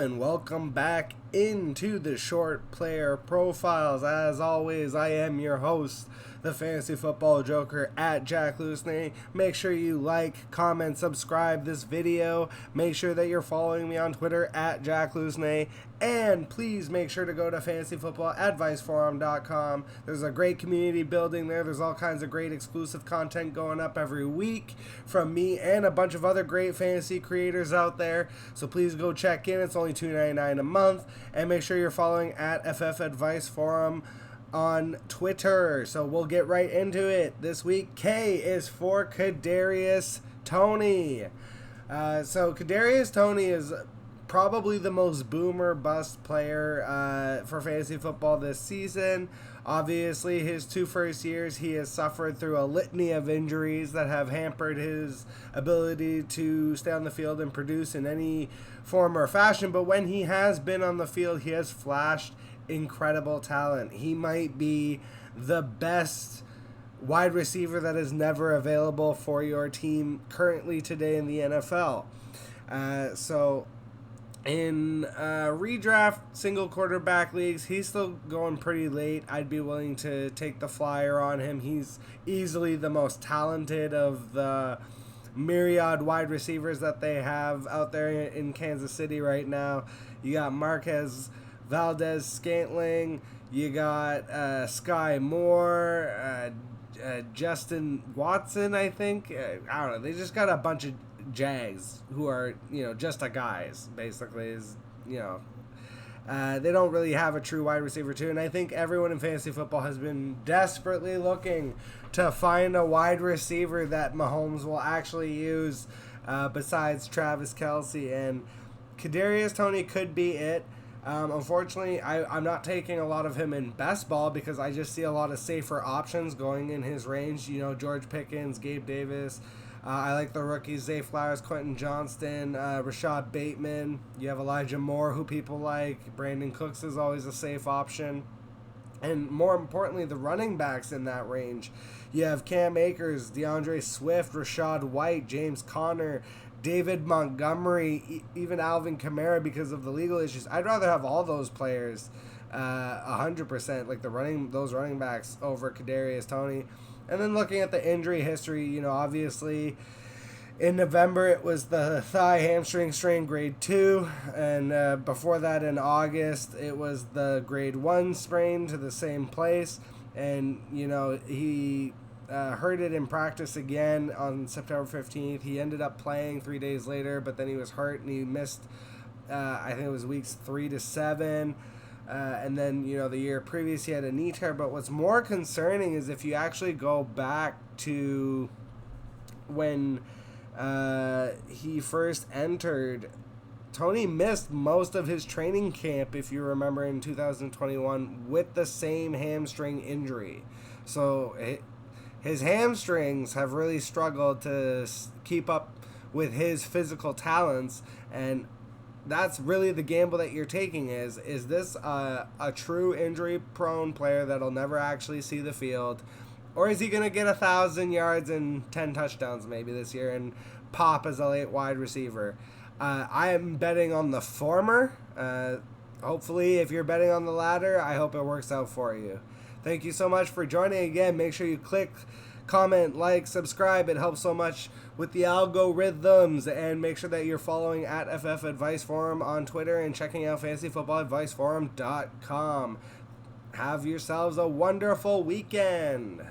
and welcome back into the Short Player Profiles. As always, I am your host, the Fantasy Football Joker at Jack Lusney. Make sure you like, comment, subscribe this video. Make sure that you're following me on Twitter at Jack Lusney. And please make sure to go to fantasyfootballadviceforum.com. There's a great community building there. There's all kinds of great exclusive content going up every week from me and a bunch of other great fantasy creators out there. So please go check in. It's only $2.99 a month. And make sure you're following at FF Advice Forum on Twitter. So we'll get right into it. This week, K is for Kadarius Toney. So Kadarius Toney is probably the most boomer bust player for fantasy football this season. Obviously, his two first years, he has suffered through a litany of injuries that have hampered his ability to stay on the field and produce in any form or fashion. But when he has been on the field, he has flashed incredible talent. He might be the best wide receiver that is never available for your team currently today in the NFL. In redraft single quarterback leagues, he's still going pretty late. I'd be willing to take the flyer on him. He's easily the most talented of the myriad wide receivers that they have out there in Kansas City right now. You got Marquez Valdez-Scantling. You got Sky Moore, Justin Watson, I think. I don't know. They just got a bunch of Jags who are, just a guys, basically. They don't really have a true wide receiver too, and I think everyone in fantasy football has been desperately looking to find a wide receiver that Mahomes will actually use besides Travis Kelce, and Kadarius Toney could be it. Unfortunately, I'm not taking a lot of him in best ball because I just see a lot of safer options going in his range. George Pickens, Gabe Davis. I like the rookies, Zay Flowers, Quentin Johnston, Rashad Bateman. You have Elijah Moore, who people like. Brandon Cooks is always a safe option. And more importantly, the running backs in that range. You have Cam Akers, DeAndre Swift, Rashad White, James Conner, David Montgomery, even Alvin Kamara because of the legal issues. I'd rather have all those players 100%, like those running backs over Kadarius Toney. And then looking at the injury history, obviously in November it was the thigh hamstring strain grade 2, and before that in August it was the grade 1 sprain to the same place, and he hurt it in practice again on September 15th. He ended up playing 3 days later, but then he was hurt and he missed I think it was weeks 3 to 7. And then, the year previous he had a knee tear. But what's more concerning is if you actually go back to when he first entered, Toney missed most of his training camp, if you remember, in 2021 with the same hamstring injury. So his hamstrings have really struggled to keep up with his physical talents, and that's really the gamble that you're taking is this a true injury-prone player that'll never actually see the field, or is he going to get 1,000 yards and 10 touchdowns maybe this year and pop as a late wide receiver? I am betting on the former. Hopefully, if you're betting on the latter, I hope it works out for you. Thank you so much for joining again. Make sure you click, comment, like, subscribe. It helps so much with the algorithms, and make sure that you're following at FF Advice Forum on Twitter and checking out fantasyfootballadviceforum.com. Have yourselves a wonderful weekend.